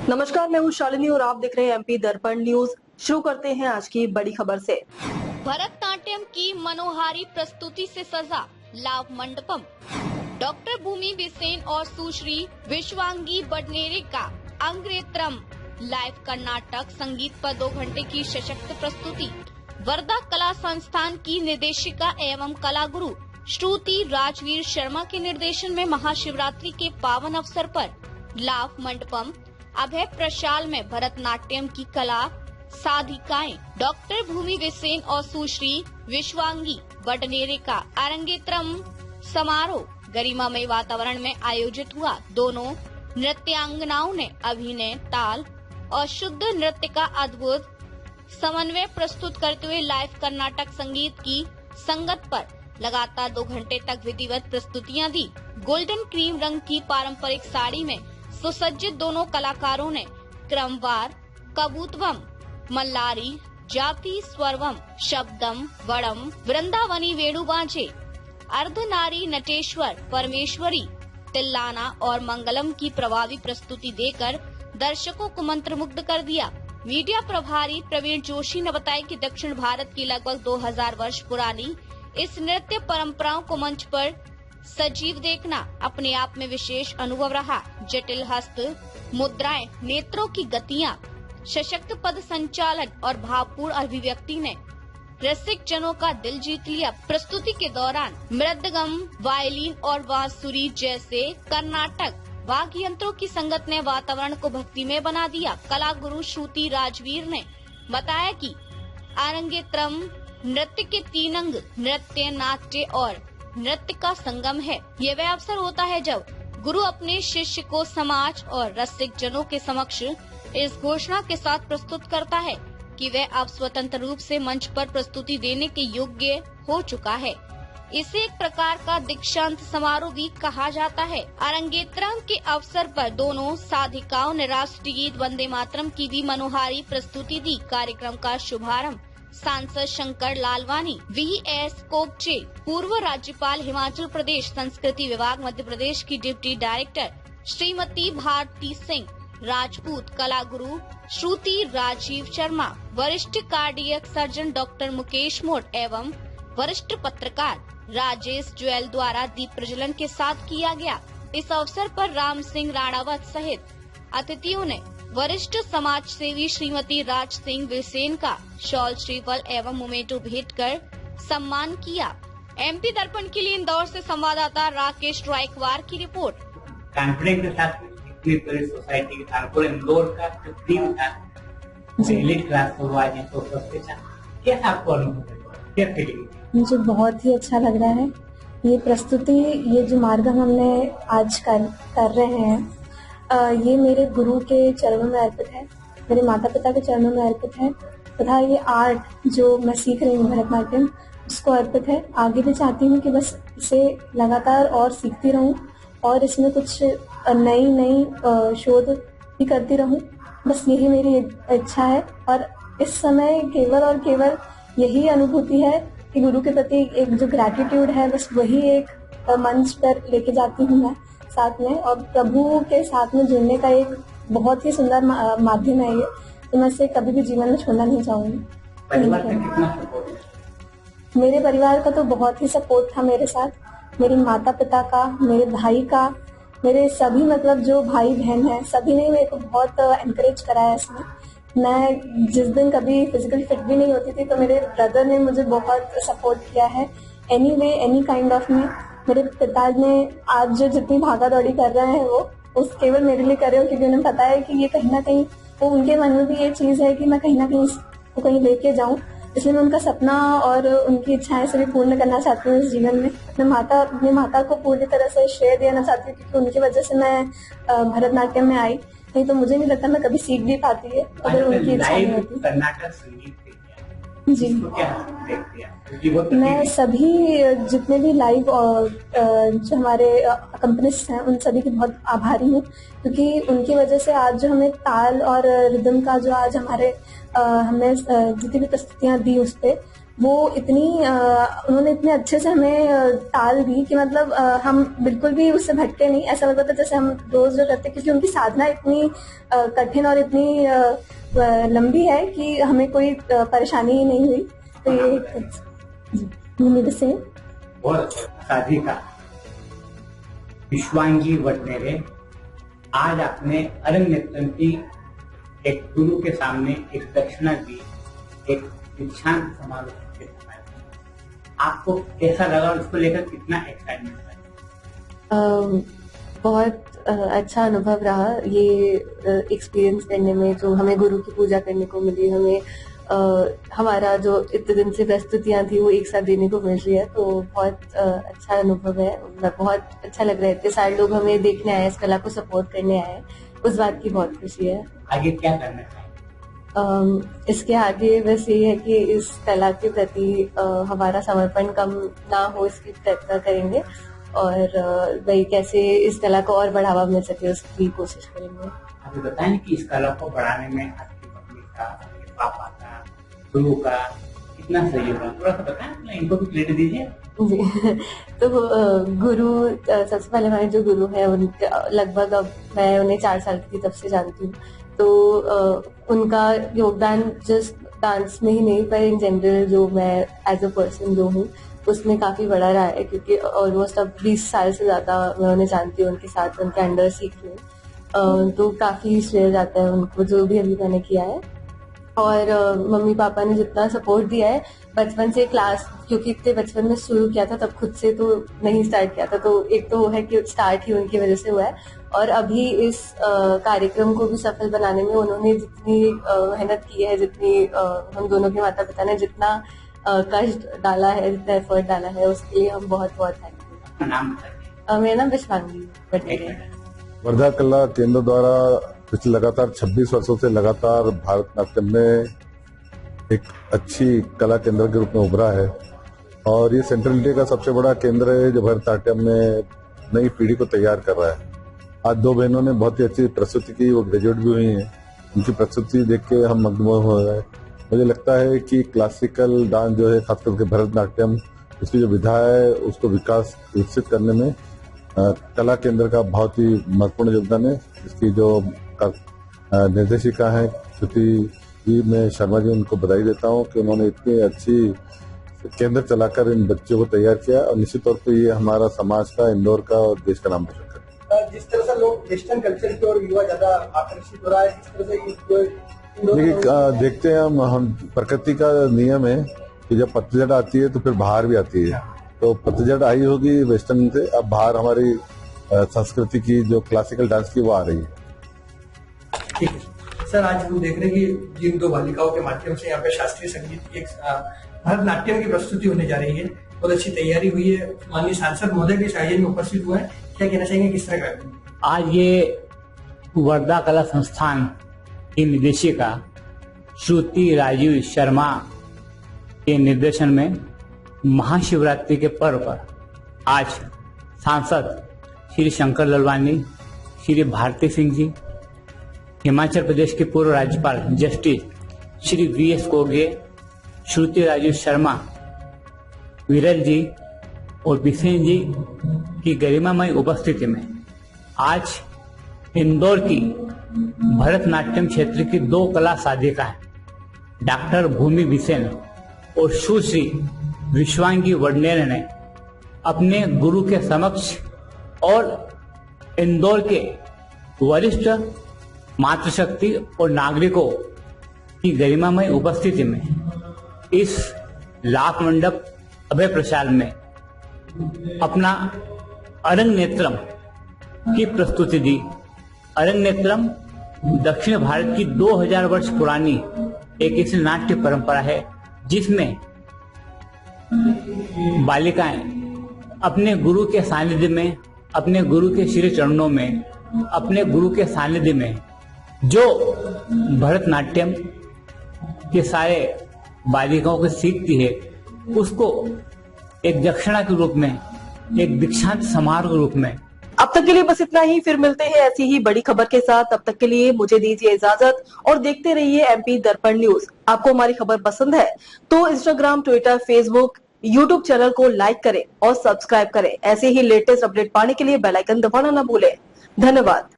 नमस्कार, मैं हूँ शालिनी और आप देख रहे हैं एमपी दर्पण न्यूज। शुरू करते हैं आज की बड़ी खबर से। भरतनाट्यम की मनोहारी प्रस्तुति से सजा लाभ मंडपम। डॉक्टर भूमि बिसेन और सुश्री विश्वांगी बडनेरे का अंग्रेत्रम लाइव कर्नाटक संगीत पर 2 घंटे की सशक्त प्रस्तुति। वर्धा कला संस्थान की निर्देशिका एवं कला गुरु श्रुति राजवीर शर्मा के निर्देशन में महाशिवरात्रि के पावन अवसर पर लाभ मंडपम अभय प्रशाल में भरतनाट्यम की कला साधिकाएं डॉक्टर भूमि बिसेन और सुश्री विश्वांगी बडनेरे का अरंगेत्रम समारोह गरिमामय वातावरण में आयोजित हुआ। दोनों नृत्यांगनाओं ने अभिनय, ताल और शुद्ध नृत्य का अद्भुत समन्वय प्रस्तुत करते हुए लाइव कर्नाटक संगीत की संगत पर लगातार 2 घंटे तक विधिवत प्रस्तुतियां दी। गोल्डन क्रीम रंग की पारंपरिक साड़ी में सुसज्जित दोनों कलाकारों ने क्रमवार कबूतवम, मल्लारी, जाति स्वरवम, शब्दम, वड़म, वृंदावनी वेणु बाजे, अर्धनारी नटेश्वर, परमेश्वरी, तिल्लाना और मंगलम की प्रभावी प्रस्तुति देकर दर्शकों को मंत्रमुग्ध कर दिया। मीडिया प्रभारी प्रवीण जोशी ने बताया कि दक्षिण भारत की लगभग 2000 वर्ष पुरानी इस नृत्य परंपराओं को मंच पर सजीव देखना अपने आप में विशेष अनुभव रहा। जटिल हस्त मुद्राएं, नेत्रों की गतियां, सशक्त पद संचालन और भावपूर्ण अभिव्यक्ति ने रसिक जनों का दिल जीत लिया। प्रस्तुति के दौरान मृदंगम, वायलिन और बांसुरी जैसे कर्नाटक वाद्य यंत्रों की संगत ने वातावरण को भक्तिमय बना दिया। कला गुरु श्रुति राजवीर ने बताया कि अरंगेत्रम नृत्य के 3 अंग नृत्य, नाट्य और नृत्य का संगम है। यह वह अवसर होता है जब गुरु अपने शिष्य को समाज और रसिक जनों के समक्ष इस घोषणा के साथ प्रस्तुत करता है कि वह अब स्वतंत्र रूप से मंच पर प्रस्तुति देने के योग्य हो चुका है। इसे एक प्रकार का दीक्षांत समारोह भी कहा जाता है। अरंगेत्रम के अवसर पर दोनों साधिकाओं ने राष्ट्रीय गीत वंदे मातरम की भी मनोहारी प्रस्तुति दी। कार्यक्रम का शुभारंभ सांसद शंकर लालवानी, VS कोपचे, पूर्व राज्यपाल हिमाचल प्रदेश, संस्कृति विभाग मध्य प्रदेश की डिप्टी डायरेक्टर श्रीमती भारती सिंह राजपूत, कला गुरु श्रुति राजीव शर्मा, वरिष्ठ कार्डियक सर्जन डॉक्टर मुकेश मोड़ एवं वरिष्ठ पत्रकार राजेश जुएल द्वारा दीप प्रज्वलन के साथ किया गया। इस अवसर पर राम सिंह राणावत सहित अतिथियों ने वरिष्ठ समाज सेवी श्रीमती राज सिंह बिसेन का शॉल, श्रीफल एवं मोमेंटो भेंट कर सम्मान किया। एमपी दर्पण के लिए इंदौर से संवाददाता राकेश रायकवार की रिपोर्ट। कॉन्फिडेंस के साथ सोसाइटी के साथ इंदौर का टीम था, एलिट क्लास हुआ है तो सबसे अच्छा कैसा आपको अनुभव है, क्या फीलिंग? मुझे बहुत ही अच्छा लग रहा है। ये प्रस्तुति, ये जो मार्गम हमने आज कर रहे हैं, ये मेरे गुरु के चरणों में अर्पित है, मेरे माता पिता के चरणों में अर्पित है तथा ये आर्ट जो मैं सीख रही हूँ भरतनाट्यम, उसको अर्पित है। आगे भी चाहती हूँ कि बस इसे लगातार और सीखती रहूँ और इसमें कुछ नई शोध भी करती रहूँ। बस यही मेरी इच्छा है और इस समय केवल और केवल यही अनुभूति है कि गुरु के प्रति एक जो ग्रैटिट्यूड है, बस वही एक मंच पर लेके जाती हूँ मैं साथ में, और प्रभु के साथ में जुड़ने का एक बहुत ही सुंदर माध्यम है ये, तो मैं इसे कभी भी जीवन में छोड़ना नहीं चाहूंगी। परिवार का कितना सपोर्ट है? मेरे परिवार का तो बहुत ही सपोर्ट था मेरे साथ, मेरे माता पिता का, मेरे भाई का, मेरे सभी मतलब जो भाई बहन है सभी ने मेरे को बहुत एनकरेज करा है इसमें। मैं जिस दिन कभी फिजिकली फिट भी नहीं होती थी तो मेरे ब्रदर ने मुझे बहुत सपोर्ट किया है, any way any kind of में। मेरे पिता ने आज जो जितनी भागा दौड़ी कर रहे हैं वो उस केवल मेरे लिए कर रहे हो, क्योंकि उन्हें पता है कि ये कहीं ना कहीं वो उनके मन में भी ये चीज है कि मैं कहीं ना कहीं इसको कहीं लेके जाऊं, इसलिए मैं उनका सपना और उनकी इच्छाएं सभी पूर्ण करना चाहती हूँ इस जीवन में। अपनी माता को पूरी तरह से श्रेय देना चाहती हूँ, क्योंकि उनकी वजह से मैं भरतनाट्यम में आई, नहीं तो मुझे नहीं लगता मैं कभी सीख भी पाती है अगर उनकी इच्छा नहीं होती। कर्नाटक संगीत जी, मैं सभी जितने भी लाइव जो हमारे कंपनिस्ट हैं उन सभी की बहुत आभारी हूँ, क्योंकि उनकी वजह से आज जो हमें ताल और रिदम का जो आज हमने जितनी भी प्रस्तुतियां दी उस पे, वो इतनी उन्होंने इतने अच्छे से हमें ताल दी कि मतलब हम बिल्कुल भी उससे भटके नहीं। ऐसा लगता था जैसे हम रोज जो करते, क्योंकि उनकी साधना इतनी कठिन और इतनी लंबी है कि हमें कोई परेशानी ही नहीं हुई। तो ये भूमि बिसेन बहुत अच्छा साधिका विश्वांगी वडनेरे, आज आपने अरंग नेत्रम की एक गुरु के सामने एक दक्षिणा दी, एक दीक्षांत समारोह के समय आपको कैसा लगा और उसको लेकर कितना एक्साइटमेंट था? बहुत अच्छा अनुभव रहा ये एक्सपीरियंस करने में, जो हमें गुरु की पूजा करने को मिली, हमें हमारा जो इतने दिन से प्रस्तुतियां थी वो एक साथ देने को मिल रही है, तो बहुत अच्छा अनुभव है। बहुत अच्छा लग रहा है, इतने सारे लोग हमें देखने आए, इस कला को सपोर्ट करने आए, उस बात की बहुत खुशी है। आगे क्या करना चाहिए? इसके आगे बस ये है कि इस कला के प्रति हमारा समर्पण कम ना हो, इसकी प्रयत्न करेंगे और वही कैसे इस कला को और बढ़ावा मिल सके उसकी कोशिश करेंगे। आप बताएं कि इस कला को बढ़ाने में आपकी पत्नी का, आपके पापा का, गुरु का कितना सहयोग है, थोड़ा सा बताएं, इनको भी क्रेडिट दीजिए। जी तो गुरु, सबसे पहले हमारे जो गुरु है उनके लगभग, अब मैं उन्हें 4 साल की तब से जानती हूँ, तो उनका योगदान जस्ट डांस में ही नहीं पर इन जनरल जो मैं एज अ पर्सन जो हूँ उसमें काफी बड़ा रहा है, क्योंकि ऑलमोस्ट अब 20 साल से ज्यादा मैं उन्हें जानती हूँ, उनके साथ उनके अंडर सीख रही हूँ, तो काफी श्रेय जाता है उनको जो भी अभी मैंने किया है। और मम्मी पापा ने जितना सपोर्ट दिया है बचपन से, क्लास क्योंकि इतने बचपन में शुरू किया था, तब खुद से तो नहीं स्टार्ट किया था, तो एक तो वो है कि स्टार्ट ही उनकी वजह से हुआ है, और अभी इस कार्यक्रम को भी सफल बनाने में उन्होंने जितनी मेहनत की है, जितनी हम दोनों के माता पिता ने जितना कष्ट डाला है, जितना एफर्ट डाला है, उसके लिए हम बहुत बहुत थैंकफुल। मेरा नाम विश्वांगी वडनेरे है। वर्धा कला केंद्र द्वारा पिछले लगातार 26 वर्षों से लगातार भारतनाट्यम में एक अच्छी कला केंद्र के रूप में उभरा है, और ये सेंट्रल इंडिया का सबसे बड़ा केंद्र है जो भरतनाट्यम में नई पीढ़ी को तैयार कर रहा है। आज 2 बहनों ने बहुत ही अच्छी प्रस्तुति की, वो ग्रेजुएट भी हुई हैं, उनकी प्रस्तुति देख के हम मगन हो रहे हैं। मुझे लगता है कि क्लासिकल डांस जो है, खास करके भरतनाट्यम, उसकी जो विधा है उसको विकसित करने में कला केंद्र का बहुत ही महत्वपूर्ण योगदान है। इसकी जो निर्देशिका है श्रुति जी, मैं शर्मा जी, उनको बधाई देता हूँ कि उन्होंने इतनी अच्छी केंद्र चलाकर इन बच्चों को तैयार किया, और निश्चित तौर पर ये हमारा समाज का, इंदौर का और देश का नाम रोशन करेगा। जिस तरह से लोग वेस्टर्न कल्चर की ओर युवा ज्यादा आकर्षित हो रहा है, इस तरह से देखिए, देखते हैं हम प्रकृति का नियम है कि जब पतझड़ आती है तो फिर बाहर भी आती है, तो पतझड़ आई होगी वेस्टर्न से, अब बाहर हमारी संस्कृति की जो क्लासिकल डांस की वो आ रही है। ठीक है सर, आज हम देख रहे हैं कि जिन 2 बालिकाओं के माध्यम से यहाँ पे शास्त्रीय संगीत की एक भरतनाट्यम की प्रस्तुति होने जा रही है, बहुत अच्छी तैयारी हुई है। माननीय सांसद महोदय भी इस आयोजन में उपस्थित हुए हैं, क्या कहना चाहेंगे, किस तरह का? आज ये वर्धा कला संस्थान की निदेशिका श्रुति राजीव शर्मा के निर्देशन में महाशिवरात्रि के पर्व पर आज सांसद श्री शंकर ललवानी, श्री भारती सिंह जी, हिमाचल प्रदेश के पूर्व राज्यपाल जस्टिस श्री VS कोगे, श्रुति राजीव शर्मा, विरल जी और बिसेन जी की गरिमामय उपस्थिति में आज इंदौर की भरतनाट्यम क्षेत्र की 2 कला साधिका डॉक्टर भूमि बिसेन और सुश्री विश्वांगी वडनेरे ने अपने गुरु के समक्ष और इंदौर के वरिष्ठ मातृशक्ति और नागरिकों की गरिमामय उपस्थिति में इस लाख मंडप अभय प्रसाद में अपना अरंग नेत्रम की प्रस्तुति दी। अरंग नेत्रम दक्षिण भारत की 2000 वर्ष पुरानी एक ऐसी नाट्य परंपरा है जिसमें बालिकाएं अपने गुरु के सानिध्य में, अपने गुरु के श्री चरणों में, अपने गुरु के सानिध्य में जो भरतनाट्यम के सारे बालिकाओं को सीखती है, उसको एक दक्षिणा के रूप में, एक दीक्षांत समारोह के रूप में अब तक के लिए बस इतना ही, फिर मिलते हैं ऐसी ही बड़ी खबर के साथ। तब तक के लिए मुझे दीजिए इजाजत और देखते रहिए एमपी दर्पण न्यूज। आपको हमारी खबर पसंद है तो Instagram, Twitter, Facebook, YouTube channel को लाइक करें और सब्सक्राइब करें। ऐसे ही लेटेस्ट अपडेट पाने के लिए बेल आइकन दबाना न भूलें। धन्यवाद।